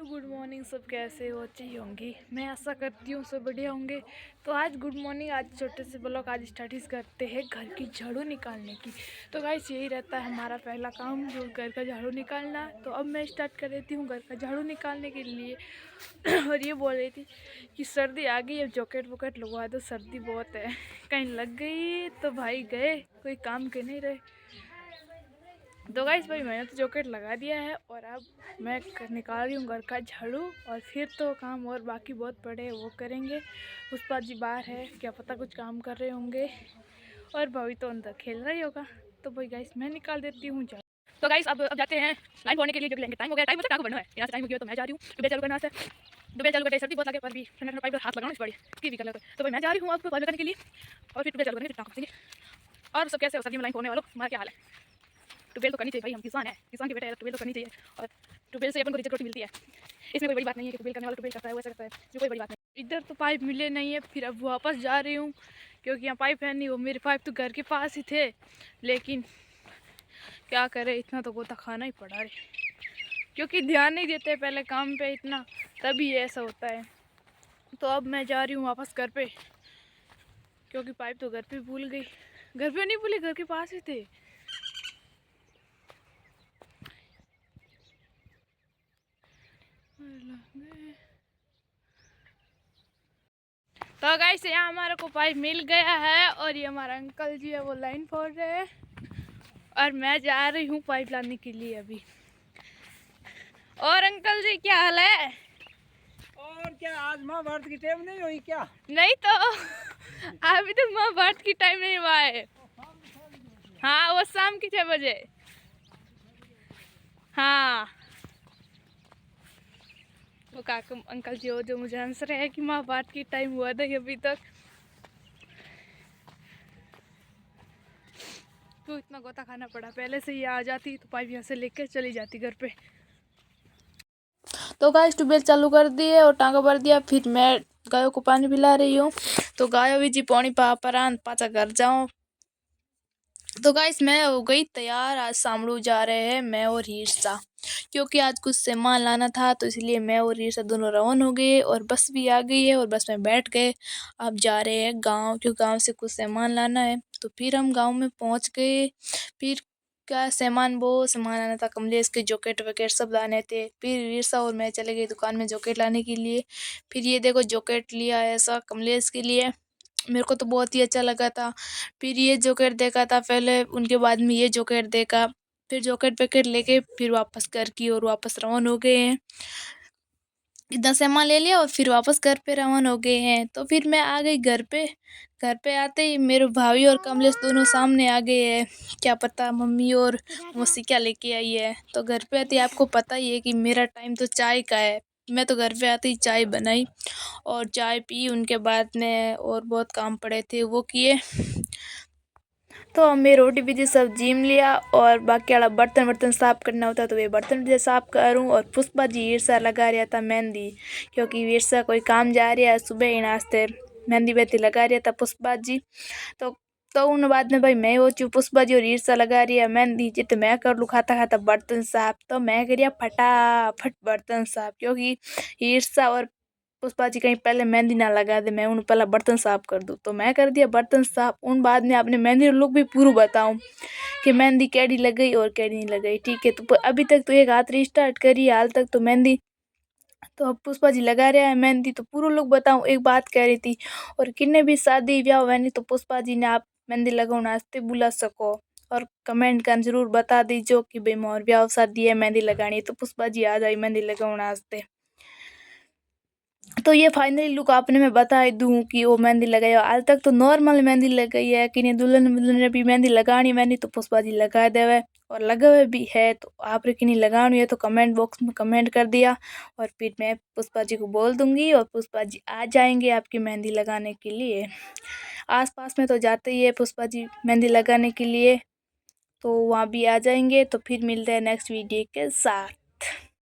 Good morning. सब कैसे हो? अच्छी होंगी, मैं आशा करती हूँ सब बढ़िया होंगे। तो आज गुड मॉर्निंग। आज छोटे से ब्लॉग आज स्टार्ट करते हैं घर की झाड़ू निकालने की। तो गाइस यही रहता है हमारा पहला काम, जो घर का झाड़ू निकालना। तो अब मैं स्टार्ट कर देती हूँ घर का झाड़ू निकालने के लिए। और ये बोल रही थी कि सर्दी आ गई, अब जॉकेट वॉकेट लगवा दो, सर्दी बहुत है। कहीं लग गई तो भाई गए, कोई काम के नहीं रहे। तो गाइस भाई मैंने तो जॉकेट लगा दिया है और अब मैं निकाल रही हूँ घर का झाड़ू। और फिर तो काम और बाकी बहुत पड़े हैं, वो करेंगे। पुष्पा जी बाहर है, क्या पता कुछ काम कर रहे होंगे। और भाभी तो अंदर खेल रही होगा। तो भाई गाइस मैं निकाल देती हूँ झाड़ू। तो गाइस अब जाते हैं लाइन बोलने के लिए, जो लेंगे टाइम हो गया। टाइम मुझे टाँग बढ़ना है, यहाँ से टाइम हो गया तो मैं जा रही हूँ। टुबे चालू करना है, टुबे चालू करते सर्दी बहुत लगे पर भी ठंडा पाइप पर हाथ लगाना पड़े की भी कर लेते। तो भाई मैं जा रही हूँ आपको पाइप करने के लिए और फिर टुबे चालू करेंगे, फिर टाँग। और सब कैसे हो? सर्दी में लाइन फोड़ने वालों, हमारा क्या हाल है? ट्यूबवेल तो करनी चाहिए भाई, हम किसान हैं, किसान के बेटे हैं, ट्यूबवेल तो करनी चाहिए। और ट्यूबवेल से अपन को रिजल्ट रोटी मिलती है, इसमें कोई बड़ी बात नहीं है कि ट्यूबवेल करने वाला ट्यूबवेल करता है, वैसा करता है, जो कोई बड़ी बात नहीं। इधर तो पाइप मिले नहीं है, फिर अब वापस जा रही हूँ क्योंकि यहाँ पाइप है नहीं। वो मेरे पाइप तो घर के पास ही थे, लेकिन क्या करे, इतना तो गोता खाना ही पड़ा रे, क्योंकि ध्यान नहीं देते पहले काम पे इतना, तभी ऐसा होता है। तो अब मैं जा रही हूँ वापस घर पे, क्योंकि पाइप तो घर पे भूल गई। घर पे नहीं भूली, घर के पास ही थे। तो गाइस यहाँ हमारे को पाइप मिल गया है और ये हमारा अंकल जी है, वो लाइन फोड़ रहे हैं और मैं जा रही हूँ पाइप लाने के लिए अभी। और अंकल जी क्या हाल है? और क्या, आज महाभारत की टाइम नहीं हुई क्या? नहीं तो अभी तक महाभारत की टाइम नहीं हुआ है। हाँ वो शाम की 6 बजे। हाँ वो काका अंकल जी हो जो मुझे आंसर है कि महाभारत की टाइम हुआ नहीं अभी तक। तो इतना गोता खाना पड़ा, पहले से ही आ जाती तो पाइप यहाँ से लेकर चली जाती घर पे। तो गाय ट्यूबवेल चालू कर दिए और टांगा भर दिया। फिर मैं गायों को पानी पिला रही हूँ। तो गायों भी जी पानी पा पाचा घर जाऊँ। तो गाइस मैं हो गई तैयार, आज सामड़ू जा रहे हैं मैं और हीरसा, क्योंकि आज कुछ सामान लाना था। तो इसलिए मैं और हीरसा दोनों रवाना हो गए और बस भी आ गई है और बस में बैठ गए। अब जा रहे हैं गांव, क्योंकि गांव से कुछ सामान लाना है। तो फिर हम गांव में पहुंच गए। फिर क्या सामान, वो सामान आना था, कमलेश के जॉकेट वगैरह सब लाने थे। फिर हीरसा और मैं चले गए दुकान में जॉकेट लाने के लिए। फिर ये देखो जॉकेट लिया ऐसा कमलेश के लिए, मेरे को तो बहुत ही अच्छा लगा था। फिर ये जॉकेट देखा था पहले, उनके बाद में ये जॉकेट देखा। फिर जॉकेट पैकेट लेके फिर वापस घर की और वापस रवाना हो गए हैं। इतना सामान ले लिया और फिर वापस घर पे रवाना हो गए हैं। तो फिर मैं आ गई घर पे। घर पे आते ही मेरे भाभी और कमलेश दोनों सामने आ गए हैं। क्या पता मम्मी और मौसी क्या लेके आई है। तो घर पे आते ही आपको पता ही है कि मेरा टाइम तो चाय का है। मैं तो घर पे आते ही चाय बनाई और चाय पी। उनके बाद में और बहुत काम पड़े थे वो किए। तो मैं रोटी भी सब जीम लिया और बाकी वाला बर्तन वर्तन साफ़ करना होता तो वे बर्तन भी साफ़ करूँ। और पुष्पा जी ईर्षा लगा रहा था मेहंदी, क्योंकि ईर्षा कोई काम जा रहा है, सुबह ही नाश्ते मेहंदी वेहंदी लगा रहा था पुष्पा जी। तो उन बाद में भाई मैं वो चू पुष्पा जी और ईर्षा लगा रही है मेहंदी, जित मैं कर लूँ खाता खाता बर्तन साफ। तो मैं करिया फटाफट बर्तन साफ, क्योंकि ईर्षा और पुष्पा जी कहीं पहले मेहंदी ना लगा दे, मैं उन पहले बर्तन साफ कर दूँ। तो मैं कर दिया बर्तन साफ। उन बाद में अपने मेहंदी लुक भी पूरा बताऊँ कि मेहंदी कैडी लग गई और कैडी नहीं लग गई। ठीक है, तो अभी तक तो एक हाथ स्टार्ट करी, हाल तक तो मेहंदी तो अब पुष्पा जी लगा रहा है मेहंदी। तो पूरा लुक बताऊँ, एक बात कह रही थी, और किन्ने भी शादी ब्याह हुआ नहीं तो पुष्पा जी ने आप मेहंदी लगाओ नाचते बुला सको। और कमेंट कर जरूर बता दीजिए कि भाई मोर ब्याह शादी है मेहंदी लगानी है तो पुष्पा जी आ जाए मेहंदी लगाओ नाचते। तो ये फाइनली लुक आपने मैं बता दूँ कि वो मेहंदी लगाई। आज तक तो नॉर्मल मेहंदी लगाई है, कि नहीं दुल्हन ने भी मेहंदी लगानी मेहंदी तो पुष्पा जी लगा देवे और लगा हुए भी है। तो आप कि नहीं लगानी है तो कमेंट बॉक्स में कमेंट कर दिया और फिर मैं पुष्पा जी को बोल दूंगी और पुष्पा जी आ जाएंगे आपकी मेहंदी लगाने के लिए। आस पास में तो जाते ही है पुष्पा जी मेहंदी लगाने के लिए, तो वहाँ भी आ जाएंगे। तो फिर मिलते हैं नेक्स्ट वीडियो के साथ।